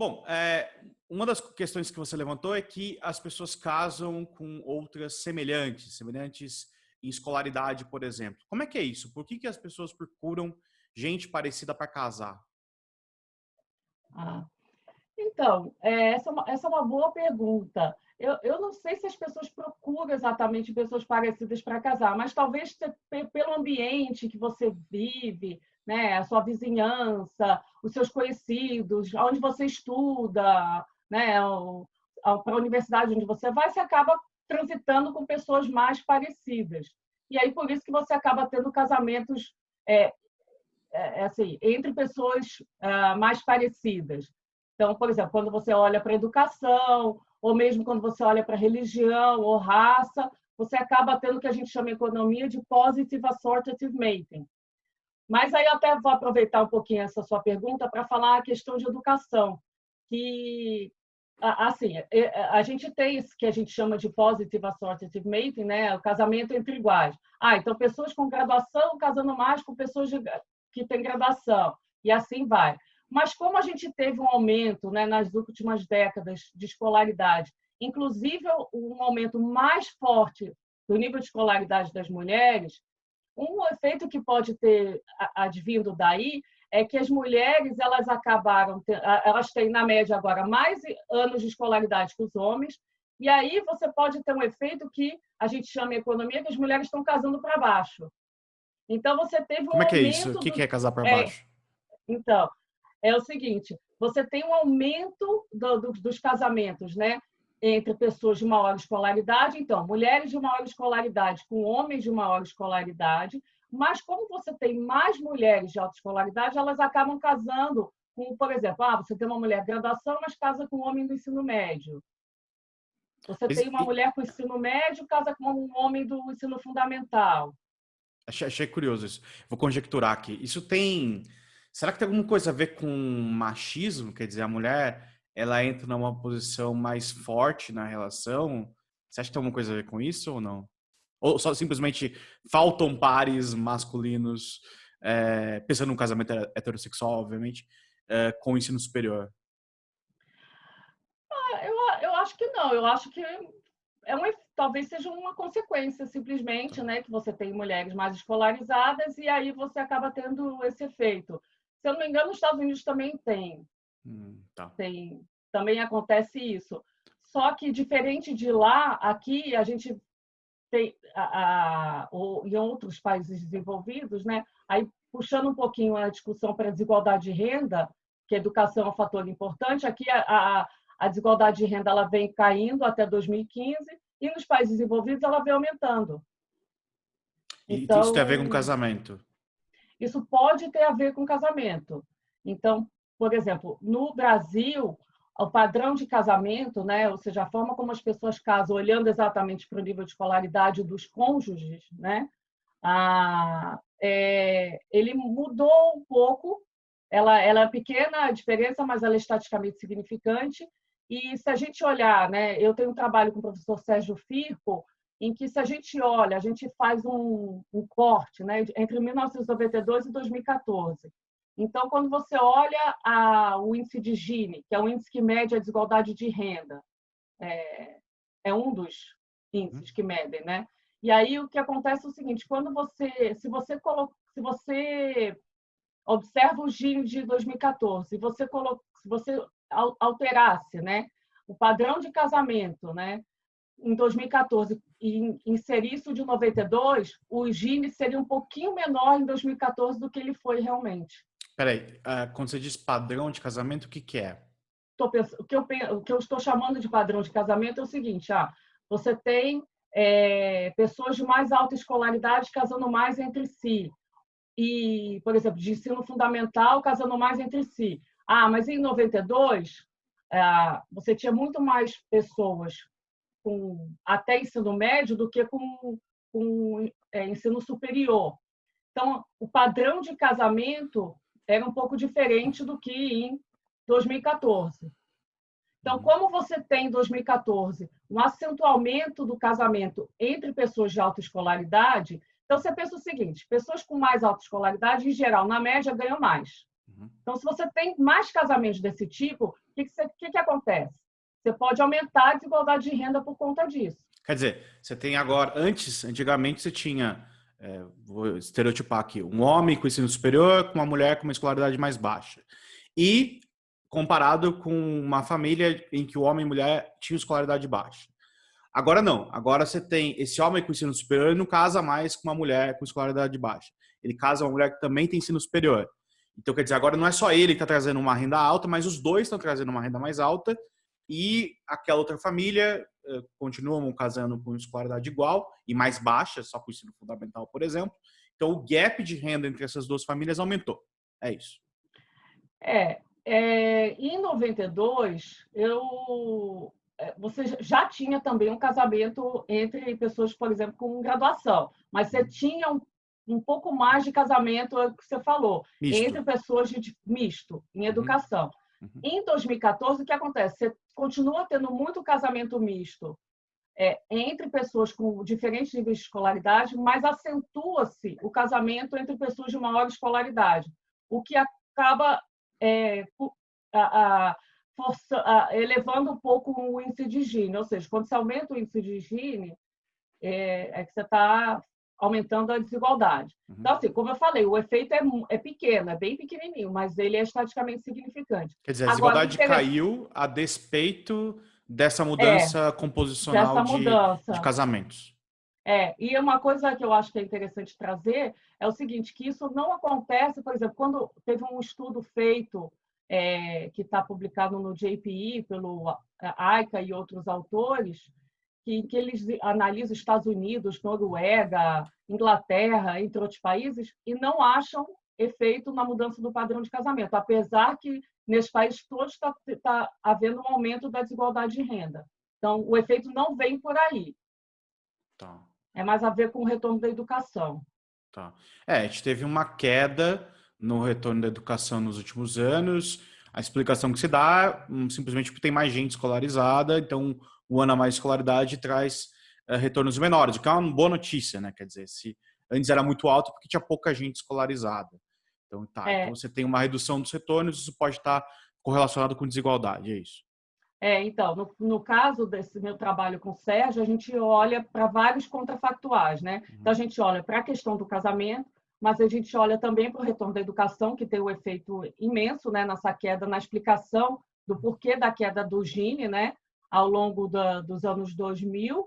Bom, uma das questões que você levantou é que as pessoas casam com outras semelhantes em escolaridade, por exemplo. Como é que é isso? Por que as pessoas procuram gente parecida para casar? Ah, então, essa é uma boa pergunta. Eu não sei se as pessoas procuram exatamente pessoas parecidas para casar, mas talvez pelo ambiente que você vive, né, a sua vizinhança, os seus conhecidos, onde você estuda, né, para a universidade onde você vai, você acaba transitando com pessoas mais parecidas. E aí, por isso que você acaba tendo casamentos é, assim, entre pessoas mais parecidas. Então, por exemplo, quando você olha para a educação, ou mesmo quando você olha para a religião ou raça, você acaba tendo o que a gente chama em economia de positive assortative mating. Mas aí eu até vou aproveitar um pouquinho essa sua pergunta para falar a questão de educação, que assim, a gente tem isso que a gente chama de positive assortative mating, né? O casamento entre iguais. Então pessoas com graduação casando mais com pessoas que têm graduação, e assim vai. Mas como a gente teve um aumento, né, nas últimas décadas de escolaridade, inclusive um aumento mais forte do nível de escolaridade das mulheres, um efeito que pode ter advindo daí é que as mulheres elas têm na média agora mais anos de escolaridade que os homens, e aí você pode ter um efeito que a gente chama em economia que as mulheres estão casando para baixo. Então você teve um Como é que é isso? O aumento que do que é casar para é, baixo? então é o seguinte, você tem um aumento dos casamentos, né? Entre pessoas de maior escolaridade, então, mulheres de maior escolaridade com homens de maior escolaridade, mas como você tem mais mulheres de alta escolaridade, elas acabam casando com, por exemplo, você tem uma mulher de graduação, mas casa com um homem do ensino médio. Você Mas tem uma mulher com ensino médio, casa com um homem do ensino fundamental. achei curioso isso. Vou conjecturar aqui. Isso tem. Será que tem alguma coisa a ver com machismo? Quer dizer, a mulher ela entra numa posição mais forte na relação? Você acha que tem alguma coisa a ver com isso ou não? Ou só simplesmente faltam pares masculinos, pensando num casamento heterossexual, obviamente, com o ensino superior? Eu acho que não, eu acho que talvez seja uma consequência, simplesmente, Tá. né, que você tem mulheres mais escolarizadas e aí você acaba tendo esse efeito. Se eu não me engano, nos Estados Unidos também Tá. também acontece isso. Só que, diferente de lá, aqui a gente tem, ou em outros países desenvolvidos, né, aí puxando um pouquinho a discussão para a desigualdade de renda, que a educação é um fator importante, aqui a desigualdade de renda ela vem caindo até 2015 e nos países desenvolvidos ela vem aumentando. E isso tem a ver com Então, casamento? isso pode ter a ver com casamento. Então, por exemplo, no Brasil, o padrão de casamento, né, ou seja, a forma como as pessoas casam, olhando exatamente para o nível de escolaridade dos cônjuges, né, ele mudou um pouco. Ela é pequena a diferença, mas ela é estatisticamente significante. E se a gente olhar, né, eu tenho um trabalho com o professor Sérgio Firpo, em que, se a gente olha, a gente faz um corte, né, entre 1992 e 2014. Então, quando você olha o índice de Gini, que é o índice que mede a desigualdade de renda, é um dos índices que medem, né? E aí o que acontece é o seguinte: quando se você observa o Gini de 2014, se você alterasse, né, o padrão de casamento, né, em 2014 e inserir isso de 92, o Gini seria um pouquinho menor em 2014 do que ele foi realmente. Peraí, quando você diz padrão de casamento, o que que é? O que eu estou chamando de padrão de casamento é o seguinte: você tem pessoas de mais alta escolaridade casando mais entre si. E, por exemplo, de ensino fundamental casando mais entre si. Mas em 92, você tinha muito mais pessoas com até ensino médio do que com ensino superior. Então, o padrão de casamento era um pouco diferente do que em 2014. Então, Uhum. como você tem em 2014 um acentuamento do casamento entre pessoas de alta escolaridade, então você pensa o seguinte: pessoas com mais alta escolaridade, em geral, na média, ganham mais. Uhum. Então, se você tem mais casamentos desse tipo, que acontece? Você pode aumentar a desigualdade de renda por conta disso. Quer dizer, você tem agora, antigamente você tinha, vou estereotipar aqui, um homem com ensino superior com uma mulher com uma escolaridade mais baixa. E comparado com uma família em que o homem e a mulher tinham escolaridade baixa. Agora não, agora você tem esse homem com ensino superior e não casa mais com uma mulher com escolaridade baixa. Ele casa com uma mulher que também tem ensino superior. Então, quer dizer, agora não é só ele que está trazendo uma renda alta, mas os dois estão trazendo uma renda mais alta e aquela outra família continuam casando com escolaridade igual e mais baixa, só com o ensino fundamental, por exemplo. Então, o gap de renda entre essas duas famílias aumentou. É isso. Em 92, você já tinha também um casamento entre pessoas, por exemplo, com graduação, mas você tinha um pouco mais de casamento, é o que você falou, Misto. entre pessoas misto, em educação. Em 2014, o que acontece? Você continua tendo muito casamento misto entre pessoas com diferentes níveis de escolaridade, mas acentua-se o casamento entre pessoas de maior escolaridade, o que acaba elevando um pouco o índice de Gini. Ou seja, quando você aumenta o índice de Gini, é que você está aumentando a desigualdade. Então, assim, como eu falei, o efeito é pequeno, é bem pequenininho, mas ele é estatisticamente significante. Quer dizer, a desigualdade caiu a despeito dessa mudança composicional de casamentos. E uma coisa que eu acho que é interessante trazer é o seguinte, que isso não acontece, por exemplo, quando teve um estudo feito que está publicado no JPI pelo AICA e outros autores, que eles analisam Estados Unidos, Noruega, Inglaterra, entre outros países, e não acham efeito na mudança do padrão de casamento, apesar que nesses países todos está havendo um aumento da desigualdade de renda. Então, o efeito não vem por aí. Tá. É mais a ver com o retorno da educação. Tá. A gente teve uma queda no retorno da educação nos últimos anos. A explicação que se dá simplesmente porque tem mais gente escolarizada, então o ano a mais escolaridade traz retornos menores, o que é uma boa notícia, né? Quer dizer, se antes era muito alto porque tinha pouca gente escolarizada. Então, então você tem uma redução dos retornos, isso pode estar correlacionado com desigualdade, é isso? Então, no caso desse meu trabalho com o Sérgio, a gente olha para vários contrafactuais, né? Então, a gente olha para a questão do casamento, mas a gente olha também para o retorno da educação, que tem um efeito imenso, né, nessa queda, na explicação do porquê da queda do Gini, né, ao longo dos anos 2000.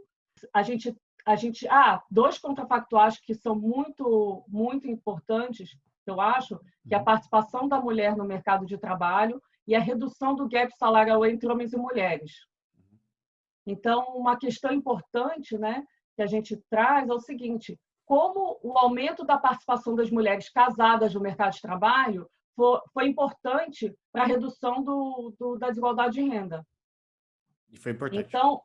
Dois contrafactuais que são muito, muito importantes, eu acho, que é a participação da mulher no mercado de trabalho e a redução do gap salarial entre homens e mulheres. Então, uma questão importante, né, que a gente traz é o seguinte: como o aumento da participação das mulheres casadas no mercado de trabalho foi importante para a redução da desigualdade de renda. E foi importante. Então,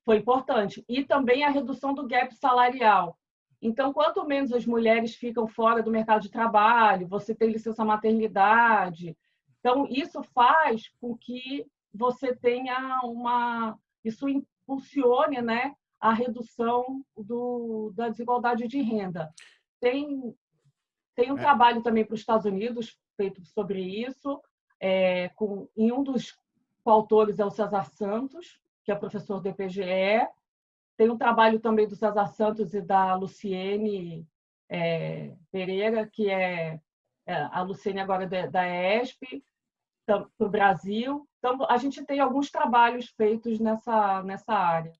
foi importante. E também a redução do gap salarial. Então, quanto menos as mulheres ficam fora do mercado de trabalho, você tem licença maternidade. Então, isso faz com que você tenha isso impulsione, né, a redução da desigualdade de renda. Tem um trabalho também para os Estados Unidos feito sobre isso, em um dos coautores é o César Santos, que é professor do EPGE. Tem um trabalho também do César Santos e da Luciene Pereira, que a Luciene agora da ESP, para o Brasil. Então, a gente tem alguns trabalhos feitos nessa área.